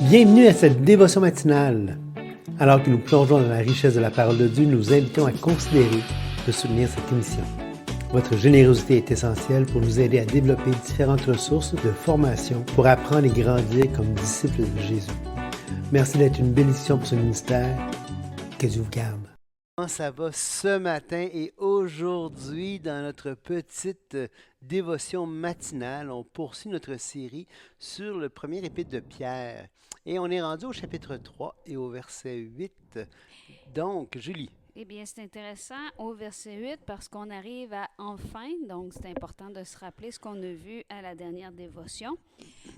Bienvenue à cette dévotion matinale. Alors que nous plongeons dans la richesse de la parole de Dieu, nous vous invitons à considérer de soutenir cette émission. Votre générosité est essentielle pour nous aider à développer différentes ressources de formation pour apprendre et grandir comme disciples de Jésus. Merci d'être une bénédiction pour ce ministère. Que Dieu vous garde. Comment ça va ce matin et aujourd'hui dans notre petite dévotion matinale, on poursuit notre série sur le premier épître de Pierre. Et on est rendu au chapitre 3 et au verset 8. Donc, Julie. Eh bien, c'est intéressant au verset 8 parce qu'on arrive à enfin, donc c'est important de se rappeler ce qu'on a vu à la dernière dévotion.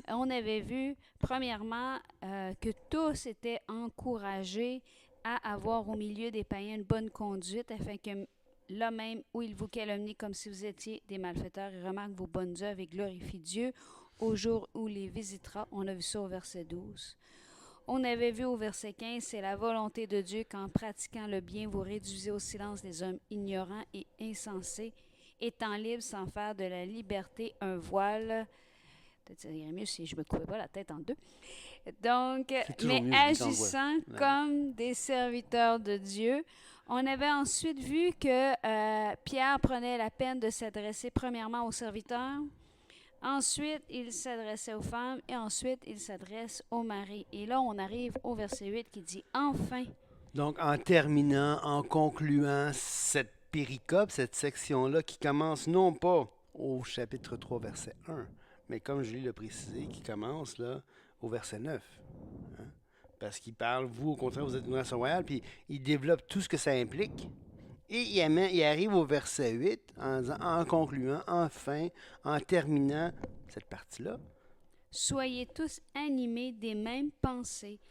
On avait vu, premièrement, que tous étaient encouragés à avoir au milieu des païens une bonne conduite afin que là même où ils vous calomnient comme si vous étiez des malfaiteurs, ils remarquent vos bonnes œuvres et glorifient Dieu au jour où les visitera. On a vu ça au verset 12. On avait vu au verset 15, c'est la volonté de Dieu qu'en pratiquant le bien, vous réduisez au silence les hommes ignorants et insensés, étant libres sans faire de la liberté un voile. Peut-être ça irait mieux si je me coupais pas la tête en deux. Donc, mais agissant comme des serviteurs de Dieu. On avait ensuite vu que Pierre prenait la peine de s'adresser premièrement aux serviteurs. Ensuite, il s'adressait aux femmes et ensuite, il s'adresse aux maris. Et là, on arrive au verset 8 qui dit « Enfin ». Donc, en terminant, en concluant cette péricope, cette section-là qui commence non pas au chapitre 3, verset 1, mais comme Julie l'a précisé, qui commence là au verset 9. Hein? Parce qu'il parle, vous, au contraire, vous êtes une nation royale, puis il développe tout ce que ça implique. Et il arrive au verset 8 en concluant, enfin, en terminant cette partie-là. Soyez tous animés des mêmes pensées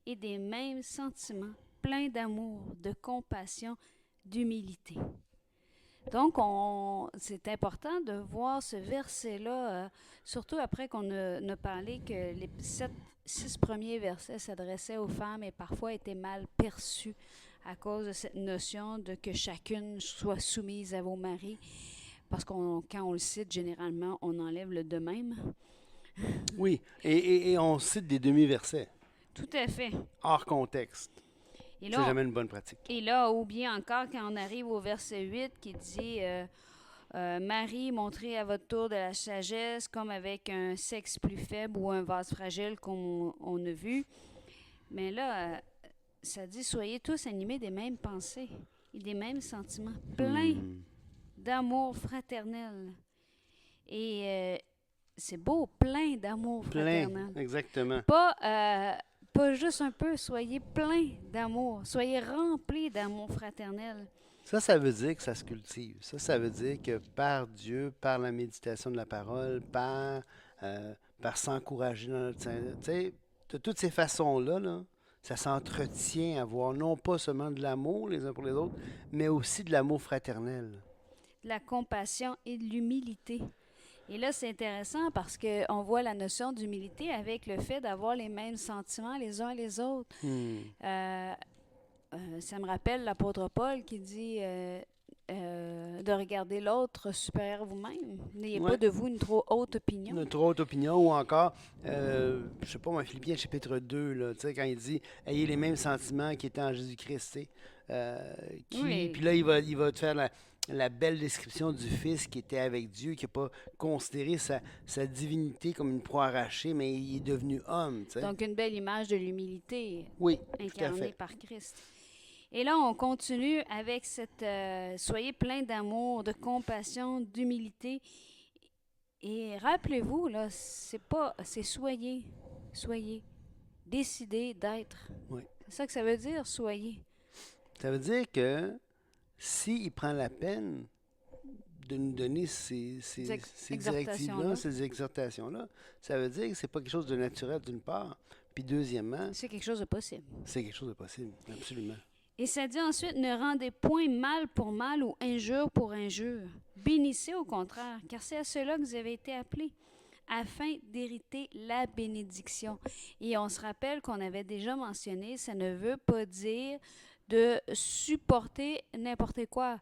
et des mêmes sentiments, pleins d'amour, de compassion, d'humilité. Donc, c'est important de voir ce verset-là, surtout après qu'on a parlé que les 6 premiers versets s'adressaient aux femmes et parfois étaient mal perçus à cause de cette notion de que chacune soit soumise à vos maris. Parce que quand on le cite, généralement, on enlève le de même. Oui, et on cite des demi-versets. Tout à fait. Hors contexte. Et là, c'est jamais une bonne pratique. Et là, ou bien encore, quand on arrive au verset 8 qui dit Marie, montrez à votre tour de la sagesse comme avec un sexe plus faible ou un vase fragile comme on a vu. Mais là, ça dit soyez tous animés des mêmes pensées et des mêmes sentiments, pleins d'amour fraternel. Et c'est beau, plein d'amour fraternel. Exactement. Pas juste un peu, soyez plein d'amour, soyez remplis d'amour fraternel. Ça veut dire que ça se cultive. Ça veut dire que par Dieu, par la méditation de la parole, par s'encourager dans notre... Tu sais, de toutes ces façons-là, là, ça s'entretient à avoir non pas seulement de l'amour les uns pour les autres, mais aussi de l'amour fraternel. De la compassion et de l'humilité. Et là, c'est intéressant parce qu'on voit la notion d'humilité avec le fait d'avoir les mêmes sentiments les uns les autres. Ça me rappelle l'apôtre Paul qui dit de regarder l'autre supérieur à vous-même. N'ayez pas de vous une trop haute opinion. Une trop haute opinion ou encore, je sais pas, Philippiens chapitre 2, là, quand il dit « Ayez les mêmes sentiments qui étaient en Jésus-Christ ». Puis là, il va te faire la belle description du Fils qui était avec Dieu, qui n'a pas considéré sa divinité comme une proie arrachée, mais il est devenu homme. T'sais. Donc, une belle image de l'humilité incarnée par Christ. Et là, on continue avec cette soyez plein d'amour, de compassion, d'humilité. Et rappelez-vous, là, c'est soyez, décidez d'être. Oui. C'est ça que ça veut dire, soyez. Ça veut dire que s'il prend la peine de nous donner ces directives-là, ces exhortations-là, ça veut dire que c'est pas quelque chose de naturel d'une part, puis deuxièmement... C'est quelque chose de possible. C'est quelque chose de possible, absolument. Et ça dit ensuite, ne rendez point mal pour mal ou injure pour injure. Bénissez au contraire, car c'est à cela que vous avez été appelés, afin d'hériter la bénédiction. Et on se rappelle qu'on avait déjà mentionné, ça ne veut pas dire de supporter n'importe quoi.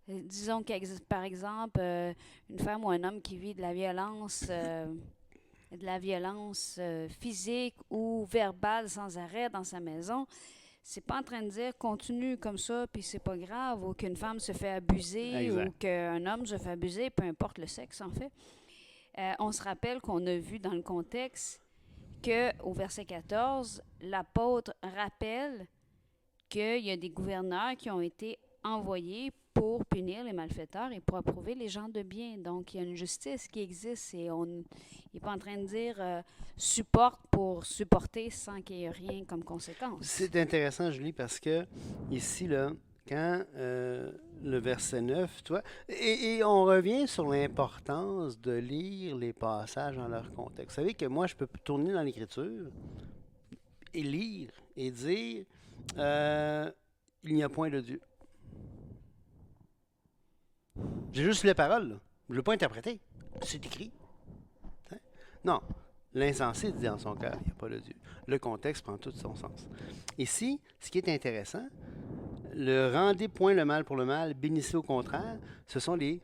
Disons que, par exemple, une femme ou un homme qui vit de la violence de la violence physique ou verbale sans arrêt dans sa maison, c'est pas en train de dire continue comme ça puis c'est pas grave, ou qu'une femme se fait abuser Exact. ou qu'un homme se fait abuser, peu importe le sexe en fait. On se rappelle qu'on a vu dans le contexte qu'au verset 14, l'apôtre rappelle qu'il y a des gouverneurs qui ont été envoyés pour punir les malfaiteurs et pour approuver les gens de bien. Donc, il y a une justice qui existe et il n'est pas en train de dire supporte pour supporter sans qu'il y ait rien comme conséquence. C'est intéressant, Julie, parce que ici, là, quand le verset 9, toi, et on revient sur l'importance de lire les passages dans leur contexte. Vous savez que moi, je peux tourner dans l'Écriture et lire et dire il n'y a point de Dieu. J'ai juste lu les paroles, là. Je ne l'ai pas interprété. C'est écrit. Hein? Non. L'insensé dit dans son cœur, il n'y a pas de Dieu. Le contexte prend tout son sens. Ici, ce qui est intéressant, le rendez point le mal pour le mal, bénissez au contraire, ce sont les,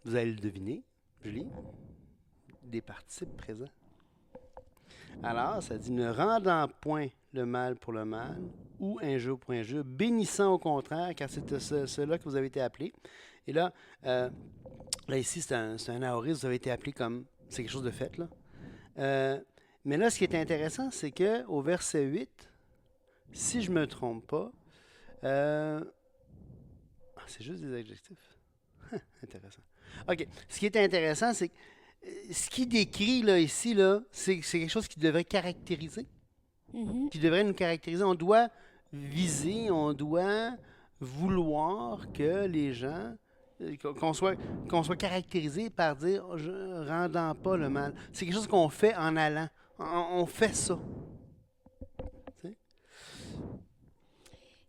vous allez le deviner, Julie, des participes présents. Alors, ça dit, ne rendant point le mal pour le mal, ou injure pour injure, bénissant au contraire, car c'est cela que vous avez été appelés. Et là, ici, c'est un aoriste, vous avez été appelé comme, c'est quelque chose de fait, là. Mais là, ce qui est intéressant, c'est qu'au verset 8, si je ne me trompe pas, c'est juste des adjectifs. Intéressant. OK. Ce qui est intéressant, c'est que ce qu'il décrit là, ici, là, c'est quelque chose qui devrait caractériser, qui devrait nous caractériser. On doit viser, on doit vouloir que les gens, qu'on soit caractérisé par dire rendant pas le mal. C'est quelque chose qu'on fait en allant. On fait ça. T'sais?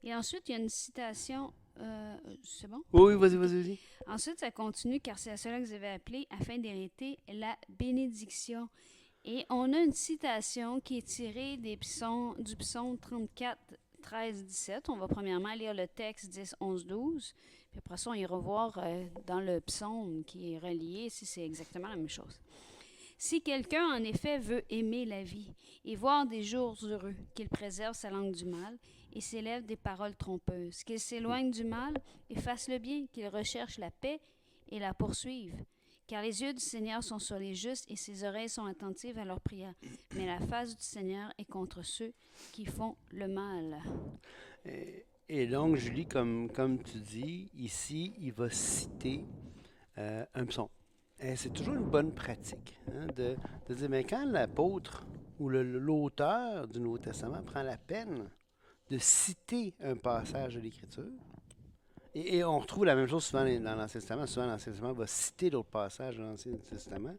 Et ensuite, il y a une citation. C'est bon? Oui, vas-y. Ensuite, ça continue, car c'est à cela que vous avez appelé, afin d'hériter la bénédiction. Et on a une citation qui est tirée du psaume 34, 13, 17. On va premièrement lire le texte 10, 11, 12. Puis après ça, on ira voir dans le psaume qui est relié si c'est exactement la même chose. Si quelqu'un, en effet, veut aimer la vie et voir des jours heureux, qu'il préserve sa langue du mal et s'élève des paroles trompeuses, qu'il s'éloigne du mal et fasse le bien, qu'il recherche la paix et la poursuive. Car les yeux du Seigneur sont sur les justes et ses oreilles sont attentives à leurs prières. Mais la face du Seigneur est contre ceux qui font le mal. Et donc, Julie, comme tu dis, ici, il va citer un psaume. Et c'est toujours une bonne pratique de dire, mais quand l'apôtre ou l'auteur du Nouveau Testament prend la peine de citer un passage de l'Écriture, et on retrouve la même chose souvent dans l'Ancien Testament. Souvent, l'Ancien Testament va citer d'autres passages de l'Ancien Testament.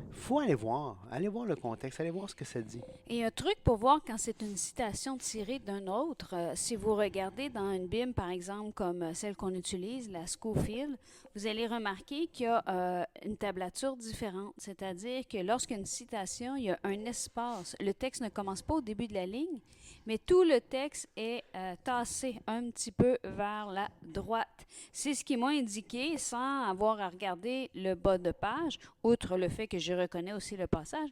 Il faut aller voir le contexte, aller voir ce que ça dit. Et un truc pour voir quand c'est une citation tirée d'un autre, si vous regardez dans une Bible, par exemple, comme celle qu'on utilise, la Scofield, vous allez remarquer qu'il y a une tablature différente. C'est-à-dire que lorsqu'il y a une citation, il y a un espace. Le texte ne commence pas au début de la ligne, mais tout le texte est tassé un petit peu vers la droite. C'est ce qui m'a indiqué, sans avoir à regarder le bas de page, outre le fait que je reconnais aussi le passage,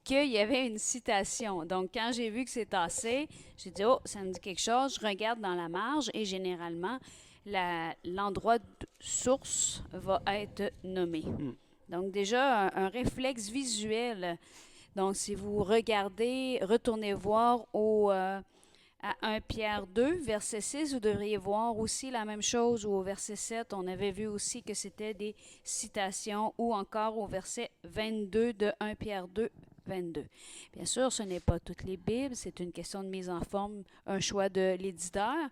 qu'il y avait une citation. Donc, quand j'ai vu que c'est tassé, j'ai dit, oh, ça me dit quelque chose. Je regarde dans la marge et généralement, l'endroit de source va être nommé. Donc, déjà, un réflexe visuel. Donc, si vous regardez, retournez voir à 1 Pierre 2, verset 6, vous devriez voir aussi la même chose, ou au verset 7, on avait vu aussi que c'était des citations, ou encore au verset 22 de 1 Pierre 2, 22. Bien sûr, ce n'est pas toutes les Bibles, c'est une question de mise en forme, un choix de l'éditeur,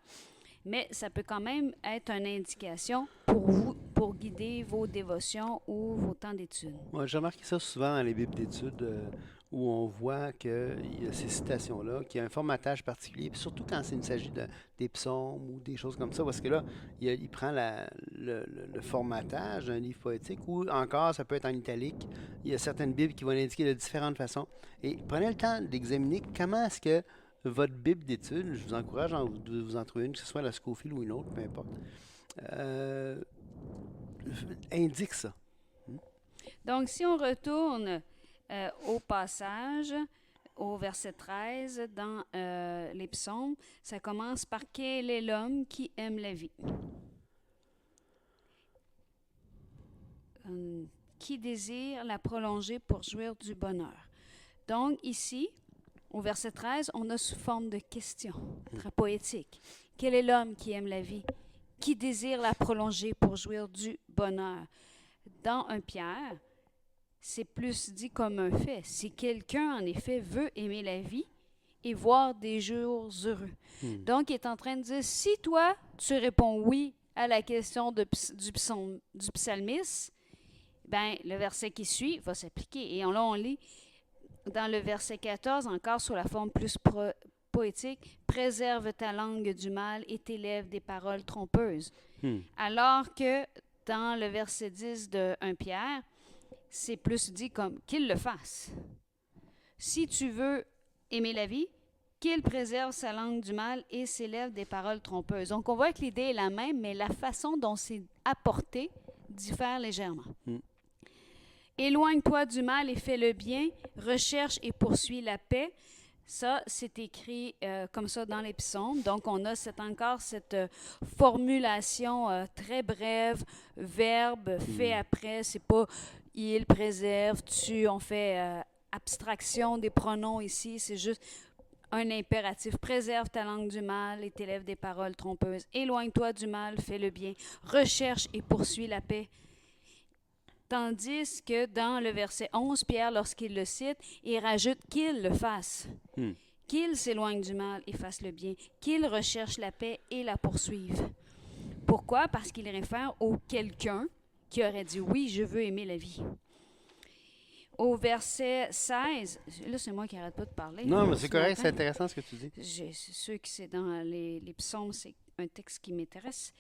mais ça peut quand même être une indication pour vous, pour guider vos dévotions ou vos temps d'études. Ouais, j'ai remarqué ça souvent dans les Bibles d'études où on voit qu'il y a ces citations-là, qu'il y a un formatage particulier, puis surtout quand il s'agit des psaumes ou des choses comme ça, parce que là, il prend le formatage d'un livre poétique, ou encore, ça peut être en italique. Il y a certaines Bibles qui vont l'indiquer de différentes façons. Et prenez le temps d'examiner comment est-ce que votre Bible d'études, je vous encourage de vous en trouver une, que ce soit la Scofield ou une autre, peu importe, indique ça. Donc, si on retourne au passage, au verset 13, dans les psaumes, ça commence par « Quel est l'homme qui aime la vie? Qui désire la prolonger pour jouir du bonheur. » Donc ici, au verset 13, on a sous forme de question, très poétique. « Quel est l'homme qui aime la vie? Qui désire la prolonger pour jouir du bonheur? » Dans 1 Pierre, c'est plus dit comme un fait. Si quelqu'un, en effet, veut aimer la vie et voir des jours heureux. Donc, il est en train de dire, si toi, tu réponds oui à la question du psalmiste, ben, le verset qui suit va s'appliquer. Et là, on lit dans le verset 14, encore sous la forme plus poétique, « Préserve ta langue du mal et tes lèvres des paroles trompeuses. » Alors que dans le verset 10 de 1 Pierre, c'est plus dit comme qu'il le fasse. Si tu veux aimer la vie, qu'il préserve sa langue du mal et ses lèvres des paroles trompeuses. Donc, on voit que l'idée est la même, mais la façon dont c'est apporté diffère légèrement. Éloigne-toi du mal et fais le bien, recherche et poursuis la paix. Ça, c'est écrit comme ça dans les psaumes. Donc, on a encore cette formulation très brève, verbe fait après. C'est pas « il préserve »,« tu », on fait abstraction des pronoms ici. C'est juste un impératif. Préserve ta langue du mal et tes lèvres des paroles trompeuses. Éloigne-toi du mal, fais le bien. Recherche et poursuis la paix. Tandis que dans le verset 11, Pierre, lorsqu'il le cite, il rajoute qu'il le fasse. Qu'il s'éloigne du mal et fasse le bien. Qu'il recherche la paix et la poursuive. Pourquoi? Parce qu'il réfère au quelqu'un qui aurait dit « Oui, je veux aimer la vie ». Au verset 16, là, c'est moi qui n'arrête pas de parler. Non, mais c'est correct, c'est intéressant ce que tu dis. C'est sûr que c'est dans les psaumes, c'est un texte qui m'intéresse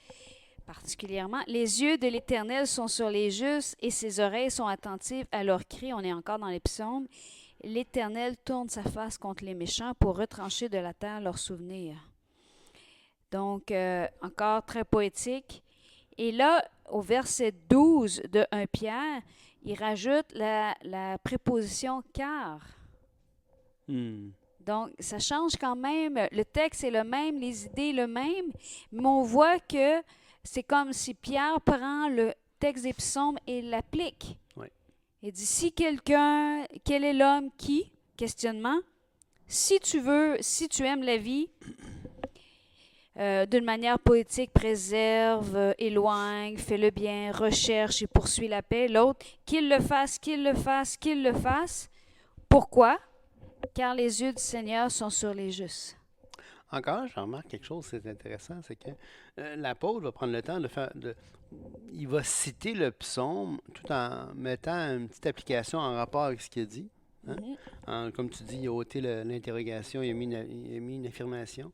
particulièrement. « Les yeux de l'Éternel sont sur les justes et ses oreilles sont attentives à leurs cris. » On est encore dans les psaumes. « L'Éternel tourne sa face contre les méchants pour retrancher de la terre leurs souvenirs. » Donc, encore très poétique. Et là, au verset 12 de 1 Pierre, il rajoute la préposition « car ». Donc, ça change quand même. Le texte est le même, les idées le même, mais on voit que c'est comme si Pierre prend le texte des psaumes et l'applique. Oui. Il dit, si quelqu'un, quel est l'homme qui, questionnement, si tu aimes la vie, d'une manière poétique, préserve, éloigne, fais le bien, recherche et poursuit la paix. L'autre, qu'il le fasse, qu'il le fasse, qu'il le fasse. Pourquoi? Car les yeux du Seigneur sont sur les justes. Encore, je remarque quelque chose, c'est intéressant, c'est que l'apôtre va prendre le temps de faire... il va citer le psaume tout en mettant une petite application en rapport avec ce qu'il a dit. Hein? Comme tu dis, il a ôté l'interrogation, il a mis une affirmation,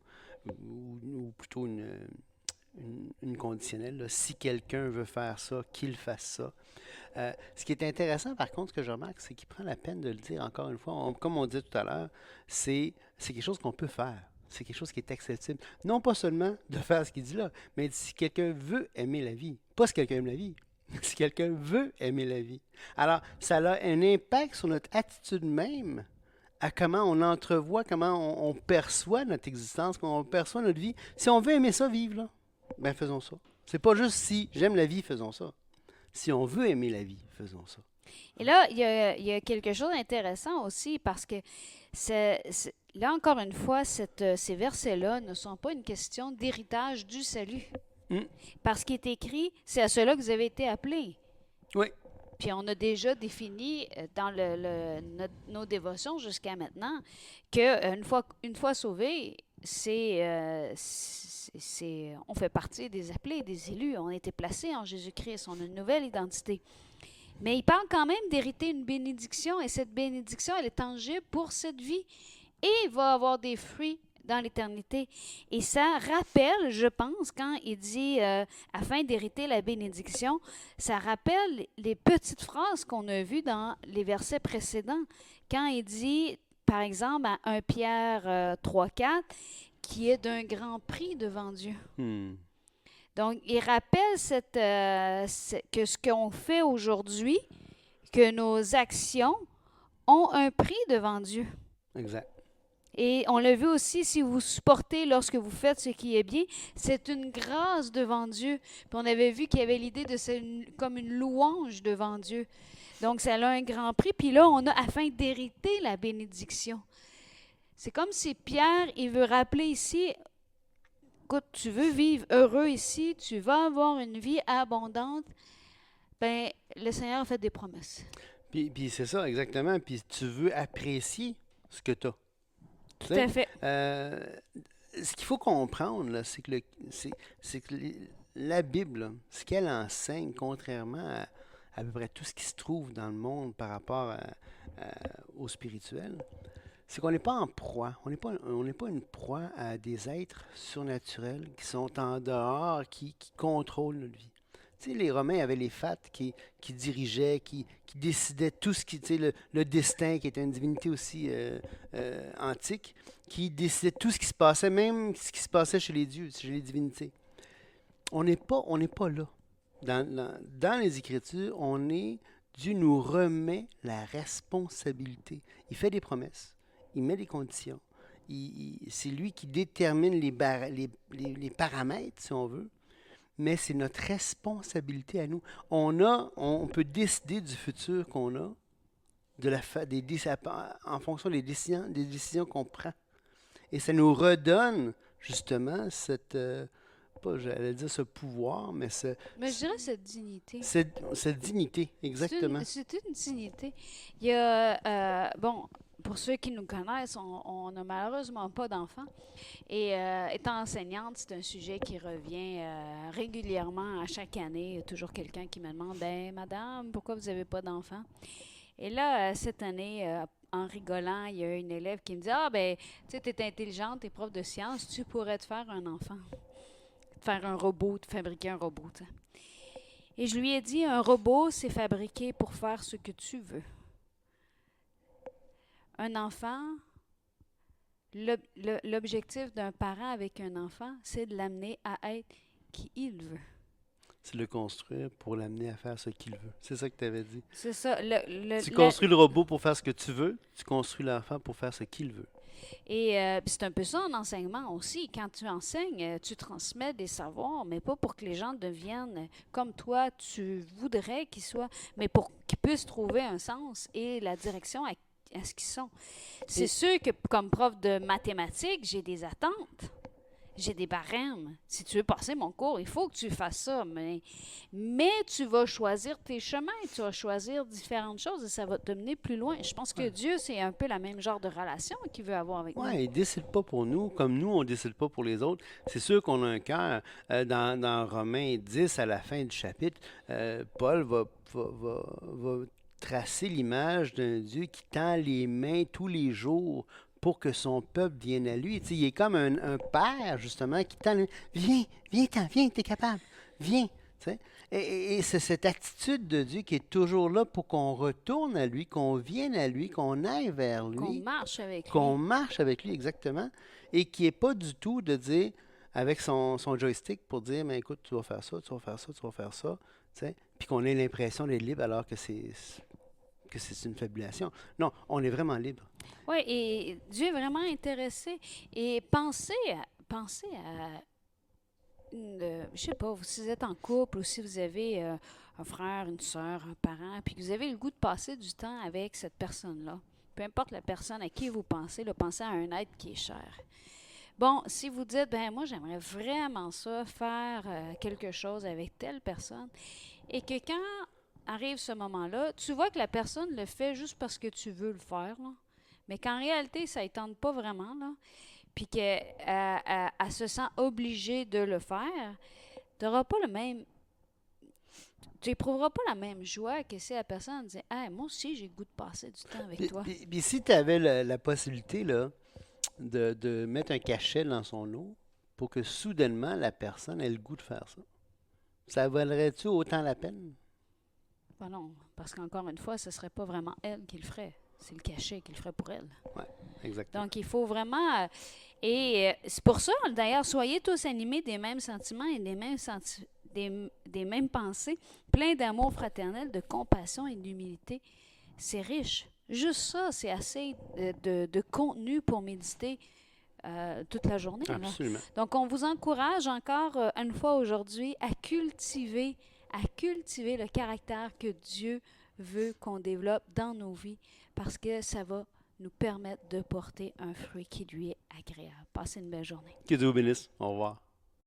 ou plutôt une conditionnelle. Là. Si quelqu'un veut faire ça, qu'il fasse ça. Ce qui est intéressant, par contre, ce que je remarque, c'est qu'il prend la peine de le dire encore une fois. Comme on dit tout à l'heure, c'est quelque chose qu'on peut faire. C'est quelque chose qui est accessible. Non pas seulement de faire ce qu'il dit là, mais si quelqu'un veut aimer la vie. Pas si quelqu'un aime la vie. Si quelqu'un veut aimer la vie. Alors, ça a un impact sur notre attitude même, à comment on entrevoit, comment on perçoit notre existence, comment on perçoit notre vie. Si on veut aimer ça, vivre, là, ben faisons ça. C'est pas juste si j'aime la vie, faisons ça. Si on veut aimer la vie, faisons ça. Et là, il y a quelque chose d'intéressant aussi, parce que là, encore une fois, ces versets-là ne sont pas une question d'héritage du salut. Parce qu'il est écrit, c'est à cela que vous avez été appelés. Oui. Puis on a déjà défini dans nos dévotions jusqu'à maintenant qu'une fois sauvé, on fait partie des appelés, des élus. On a été placés en Jésus-Christ. On a une nouvelle identité. Mais il parle quand même d'hériter une bénédiction. Et cette bénédiction, elle est tangible pour cette vie. Et il va avoir des fruits dans l'éternité. Et ça rappelle, je pense, quand il dit afin d'hériter la bénédiction, ça rappelle les petites phrases qu'on a vues dans les versets précédents. Quand il dit, par exemple, à 1 Pierre 3,4, qui est d'un grand prix devant Dieu. Donc, il rappelle que ce qu'on fait aujourd'hui, que nos actions ont un prix devant Dieu. Exact. Et on l'a vu aussi, si vous supportez lorsque vous faites ce qui est bien, c'est une grâce devant Dieu. Puis on avait vu qu'il y avait l'idée de comme une louange devant Dieu. Donc, ça a un grand prix. Puis là, on a afin d'hériter la bénédiction. C'est comme si Pierre, il veut rappeler ici, écoute, tu veux vivre heureux ici, tu vas avoir une vie abondante, ben le Seigneur a fait des promesses. Puis c'est ça, exactement. Puis tu veux apprécier ce que tu as. Tout à fait. Ce qu'il faut comprendre, là, c'est que, la Bible, là, ce qu'elle enseigne, contrairement à peu près tout ce qui se trouve dans le monde par rapport au spirituel, c'est qu'on n'est pas en proie. On n'est pas une proie à des êtres surnaturels qui sont en dehors, qui contrôlent notre vie. Tu sais, les Romains avaient les fats qui dirigeaient, qui décidaient tout ce qui... Tu sais, le destin, qui était une divinité aussi antique, qui décidait tout ce qui se passait, même ce qui se passait chez les dieux, chez les divinités. On n'est pas là. Dans les Écritures, Dieu nous remet la responsabilité. Il fait des promesses, il met des conditions. C'est lui qui détermine les paramètres, si on veut. Mais c'est notre responsabilité à nous. On peut décider du futur qu'on a en fonction des décisions qu'on prend. Et ça nous redonne justement j'allais dire ce pouvoir, mais Mais je dirais cette dignité. Cette dignité, exactement. C'est une dignité. Il y a, pour ceux qui nous connaissent, on n'a malheureusement pas d'enfants. Et étant enseignante, c'est un sujet qui revient régulièrement à chaque année. Il y a toujours quelqu'un qui me demande « Madame, pourquoi vous n'avez pas d'enfants? » Et là, cette année, en rigolant, il y a une élève qui me dit « Ah, ben, tu sais, tu es intelligente, tu es prof de sciences, tu pourrais te faire un enfant. Faire un robot, te fabriquer un robot. » Et je lui ai dit « Un robot, c'est fabriqué pour faire ce que tu veux. Un enfant, l'objectif d'un parent avec un enfant, c'est de l'amener à être qui il veut. » C'est de le construire pour l'amener à faire ce qu'il veut. C'est ça que tu avais dit. C'est ça. Tu construis le robot pour faire ce que tu veux, tu construis l'enfant pour faire ce qu'il veut. Et c'est un peu ça en enseignement aussi. Quand tu enseignes, tu transmets des savoirs, mais pas pour que les gens deviennent comme toi, tu voudrais qu'ils soient, mais pour qu'ils puissent trouver un sens et la direction à ce qu'ils sont. C'est sûr que comme prof de mathématiques, j'ai des attentes. J'ai des barèmes. Si tu veux passer mon cours, il faut que tu fasses ça. Mais tu vas choisir tes chemins, tu vas choisir différentes choses et ça va te mener plus loin. Je pense que Dieu, c'est un peu la même genre de relation qu'il veut avoir avec nous. Oui, il ne décide pas pour nous, comme nous, on ne décide pas pour les autres. C'est sûr qu'on a un cœur. Dans Romains 10, à la fin du chapitre, Paul va tracer l'image d'un Dieu qui tend les mains tous les jours pour que son peuple vienne à lui. Tu sais, il est comme un père, justement, qui tend... Viens, t'es capable. Viens. Tu sais. Et c'est cette attitude de Dieu qui est toujours là pour qu'on retourne à lui, qu'on vienne à lui, qu'on aille vers lui. Qu'on marche avec lui. Qu'on marche avec lui, exactement. Et qui n'est pas du tout de dire, avec son joystick, pour dire, mais écoute, tu vas faire ça, tu vas faire ça, tu vas faire ça. Tu sais. Puis qu'on ait l'impression d'être libre alors que c'est une fabulation. Non, on est vraiment libre. Oui, et Dieu est vraiment intéressé. Et pensez à je sais pas, si vous êtes en couple ou si vous avez un frère, une soeur, un parent, puis que vous avez le goût de passer du temps avec cette personne-là. Peu importe la personne à qui vous pensez, pensez à un être qui est cher. Bon, si vous dites, moi, j'aimerais vraiment ça, faire quelque chose avec telle personne, et que quand arrive ce moment-là, tu vois que la personne le fait juste parce que tu veux le faire, là, mais qu'en réalité, ça ne tente pas vraiment, là, puis qu'elle se sent obligée de le faire, tu n'auras pas le même... Tu n'éprouveras pas la même joie que si la personne dit « Hey, moi aussi, j'ai le goût de passer du temps avec toi. » Puis si tu avais la possibilité là, de mettre un cachet dans son eau pour que soudainement la personne ait le goût de faire ça, ça valerait-tu autant la peine? Ben non, parce qu'encore une fois, ce ne serait pas vraiment elle qui le ferait. C'est le cachet qui le ferait pour elle. Oui, exactement. Donc, il faut vraiment... et c'est pour ça, d'ailleurs, soyez tous animés des mêmes sentiments et des mêmes pensées, pleins d'amour fraternel, de compassion et d'humilité. C'est riche. Juste ça, c'est assez de contenu pour méditer toute la journée, là. Absolument. Donc, on vous encourage encore une fois aujourd'hui à cultiver le caractère que Dieu veut qu'on développe dans nos vies parce que ça va nous permettre de porter un fruit qui lui est agréable. Passez une belle journée. Que Dieu vous bénisse. Au revoir.